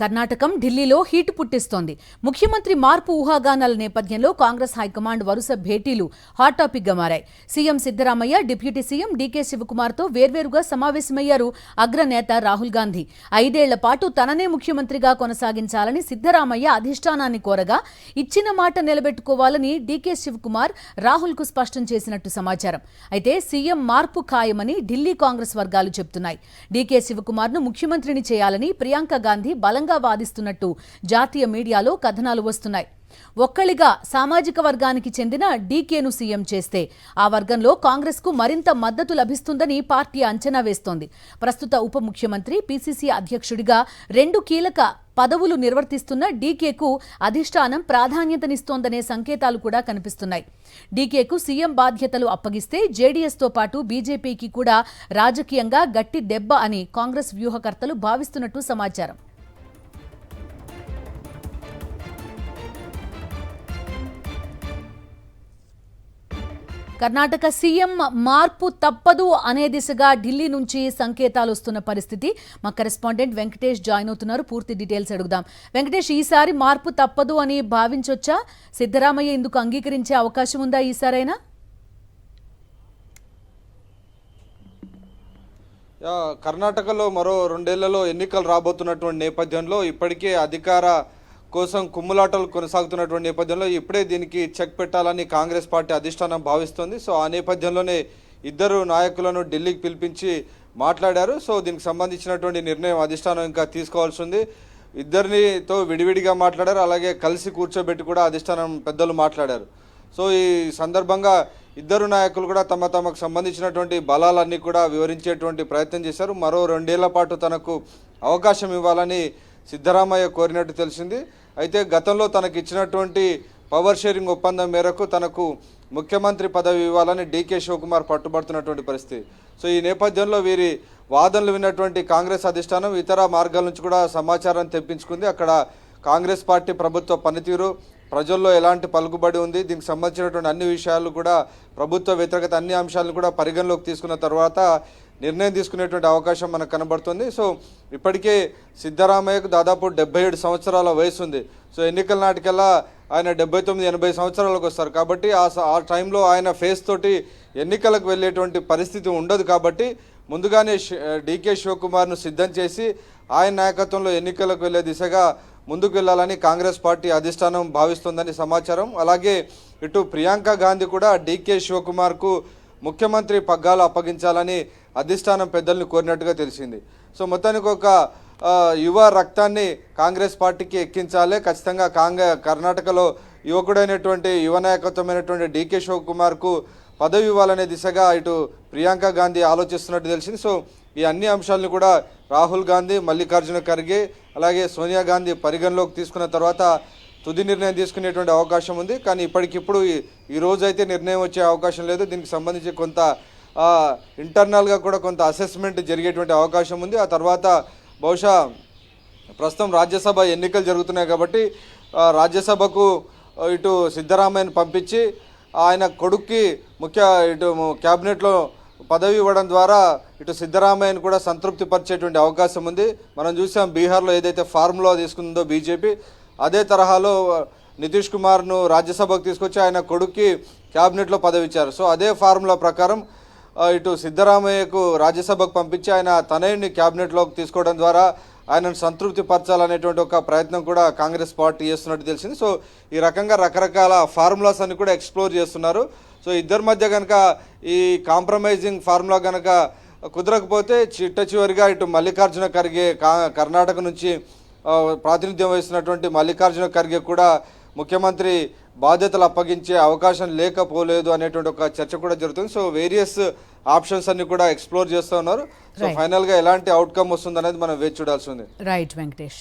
కర్ణాటకం ఢిల్లీలో హీటు పుట్టిస్తోంది. ముఖ్యమంత్రి మార్పు ఊహాగానాల నేపథ్యంలో కాంగ్రెస్ హైకమాండ్ వరుస భేటీలు హాట్ టాపిక్ గా మారాయి. CM Siddaramaiah, deputy CM DK శివకుమార్తో వేర్వేరుగా సమావేశమయ్యారు అగ్రనేత రాహుల్ గాంధీ. 5 ఏళ్ల పాటు తననే ముఖ్యమంత్రిగా కొనసాగించాలని సిద్దరామయ్య అధిష్టానాన్ని కోరగా ఇచ్చిన మాట నిలబెట్టుకోవాలని డీకే శివకుమార్ రాహుల్కు స్పష్టం చేసినట్టు సమాచారం. అయితే సీఎం మార్పు ఖాయమని ఢిల్లీ కాంగ్రెస్ వర్గాలు చెబుతున్నాయి. డీకే శివకుమార్ను ముఖ్యమంత్రిని చేయాలని ప్రియాంక గాంధీ బలంగా వాదిస్తున్నట్టు జాతీయ మీడియాలో కథనాలు వస్తున్నాయి. ఒక్కళిగా సామాజిక వర్గానికి చెందిన డీకేను సీఎం చేస్తే ఆ వర్గంలో కాంగ్రెస్కు మరింత మద్దతు లభిస్తుందని పార్టీ అంచనా వేస్తోంది. ప్రస్తుత ఉప ముఖ్యమంత్రి, పీసీసీ అధ్యక్షుడిగా 2 కీలక పదవులు నిర్వర్తిస్తున్న డీకేకు అధిష్టానం ప్రాధాన్యతనిస్తోందనే సంకేతాలు కూడా కనిపిస్తున్నాయి. డీకేకు సీఎం బాధ్యతలు అప్పగిస్తే జేడీఎస్తో పాటు బీజేపీకి కూడా రాజకీయంగా గట్టి దెబ్బ అని కాంగ్రెస్ వ్యూహకర్తలు భావిస్తున్నట్టు సమాచారం. కర్ణాటక సీఎం మార్పు తప్పదు అనే దిశగా ఢిల్లీ నుంచి సంకేతాలు వస్తున్న పరిస్థితి. మా కరెస్పాండెంట్ వెంకటేష్ జాయిన్ అవుతున్నారు. పూర్తి డీటెయిల్స్ అడుగుదాం. వెంకటేష్, ఈసారి మార్పు తప్పదు అని భావించొచ్చా? సిద్దరామయ్య ఇందుకు అంగీకరించే అవకాశం ఉందా ఈసారైనా? కర్ణాటకలో మరో 2 ఏళ్లలో ఎన్నికలు రాబోతున్నటువంటి నేపథ్యంలో ఇప్పటికే అధికార కోసం కుమ్ములాటలు కొనసాగుతున్నటువంటి నేపథ్యంలో ఇప్పుడే దీనికి చెక్ పెట్టాలని కాంగ్రెస్ పార్టీ అధిష్టానం భావిస్తోంది. సో ఆ నేపథ్యంలోనే 2 నాయకులను ఢిల్లీకి పిలిపించి మాట్లాడారు. సో దీనికి సంబంధించినటువంటి నిర్ణయం అధిష్టానం ఇంకా తీసుకోవాల్సి ఉంది. ఇద్దరితో విడివిడిగా మాట్లాడారు, అలాగే కలిసి కూర్చోబెట్టి కూడా అధిష్టానం పెద్దలు మాట్లాడారు. సో ఈ సందర్భంగా 2 నాయకులు కూడా తమకు సంబంధించినటువంటి బలాలన్నీ కూడా వివరించేటువంటి ప్రయత్నం చేశారు. మరో 2 ఏళ్ల పాటు తనకు అవకాశం ఇవ్వాలని సిద్దరామయ్య కోరినట్టు తెలిసింది. అయితే గతంలో తనకు ఇచ్చినటువంటి పవర్ షేరింగ్ ఒప్పందం మేరకు తనకు ముఖ్యమంత్రి పదవి ఇవ్వాలని డీకే శివకుమార్ పట్టుబడుతున్నటువంటి పరిస్థితి. సో ఈ నేపథ్యంలో వీరి వాదనలు విన్నటువంటి కాంగ్రెస్ అధిష్టానం ఇతర మార్గాల నుంచి కూడా సమాచారం తెప్పించుకుంది. అక్కడ కాంగ్రెస్ పార్టీ ప్రభుత్వ పనితీరు, ప్రజల్లో ఎలాంటి పలుకుబడి ఉంది, దీనికి సంబంధించినటువంటి అన్ని విషయాలు కూడా, ప్రభుత్వ వ్యతిరేకత అన్ని అంశాలను కూడా పరిగణలోకి తీసుకున్న తర్వాత నిర్ణయం తీసుకునేటువంటి అవకాశం మనకు కనబడుతుంది. సో ఇప్పటికే సిద్దరామయ్యకు దాదాపు 77 సంవత్సరాల వయసు ఉంది. సో ఎన్నికల నాటికల్లా ఆయన 79-80 సంవత్సరాలకు వస్తారు. కాబట్టి ఆ టైంలో ఆయన ఫేస్ తోటి ఎన్నికలకు వెళ్ళేటువంటి పరిస్థితి ఉండదు. కాబట్టి ముందుగానే డీకే శివకుమార్ను సిద్ధం చేసి ఆయన నాయకత్వంలో ఎన్నికలకు వెళ్లే దిశగా ముందుకు వెళ్లాలని కాంగ్రెస్ పార్టీ అధిష్టానం భావిస్తోందని సమాచారం. అలాగే ఇటు ప్రియాంక గాంధీ కూడా డీకే శివకుమార్కు ముఖ్యమంత్రి పగ్గాలు అప్పగించాలని అధిష్టానం పెద్దల్ని కోరినట్టుగా తెలిసింది. సో మొత్తానికి ఒక యువ రక్తాన్ని కాంగ్రెస్ పార్టీకి ఎక్కించాలి, ఖచ్చితంగా కర్ణాటకలో యువకుడైనటువంటి యువ నాయకత్వమైనటువంటి డీకే శివకుమార్కు పదవి ఇవ్వాలనే దిశగా ఇటు ప్రియాంక గాంధీ ఆలోచిస్తున్నట్టు తెలిసింది. సో ఈ అన్ని అంశాలను కూడా రాహుల్ గాంధీ, మల్లికార్జున ఖర్గే, అలాగే సోనియా గాంధీ పరిగణలోకి తీసుకున్న తర్వాత తుది నిర్ణయం తీసుకునేటువంటి అవకాశం ఉంది. కానీ ఇప్పటికిప్పుడు ఈ రోజు అయితే నిర్ణయం వచ్చే అవకాశం లేదు. దీనికి సంబంధించి కొంత ఇంటర్నల్గా కూడా కొంత అసెస్మెంట్ జరిగేటువంటి అవకాశం ఉంది. ఆ తర్వాత బహుశా ప్రస్తుతం రాజ్యసభ ఎన్నికలు జరుగుతున్నాయి కాబట్టి రాజ్యసభకు ఇటు సిద్దరామయ్యను పంపించి ఆయన కొడుక్కి ఇటు క్యాబినెట్లో పదవి ఇవ్వడం ద్వారా ఇటు సిద్దరామయ్యను కూడా సంతృప్తి పరిచేటువంటి అవకాశం ఉంది. మనం చూసాం బీహార్లో ఏదైతే ఫార్ములా తీసుకుందో బీజేపీ, అదే తరహాలో నితీష్ కుమార్ను రాజ్యసభకు తీసుకొచ్చి ఆయన కొడుక్కి క్యాబినెట్లో పదవి ఇచ్చారు. సో అదే ఫార్ములా ప్రకారం ఇటు సిద్దరామయ్యకు రాజ్యసభకు పంపించి ఆయన తనయుడిని క్యాబినెట్లోకి తీసుకోవడం ద్వారా ఆయనను సంతృప్తి పరచాలనేటువంటి ఒక ప్రయత్నం కూడా కాంగ్రెస్ పార్టీ చేస్తున్నట్టు తెలిసింది. సో ఈ రకంగా రకరకాల ఫార్ములాస్ అన్ని కూడా ఎక్స్ప్లోర్ చేస్తున్నారు. సో ఇద్దరి మధ్య కనుక ఈ కాంప్రమైజింగ్ ఫార్ములా కనుక కుదరకపోతే చివరిగా ఇటు మల్లికార్జున ఖర్గే, కర్ణాటక నుంచి ప్రాతినిధ్యం వహిస్తున్నటువంటి మల్లికార్జున ఖర్గే కూడా ముఖ్యమంత్రి బాధ్యతలు అప్పగించే అవకాశం లేకపోలేదు అనేటువంటి ఒక చర్చ కూడా జరుగుతుంది. సో వేరియస్ ఆప్షన్స్ అన్ని కూడా ఎక్స్ప్లోర్ చేస్తూ ఉన్నారు. సో ఫైనల్గా ఎలాంటి అవుట్కమ్ వస్తుంది అనేది మనం వేచి చూడాల్సి ఉంది. రైట్ వెంకటేష్.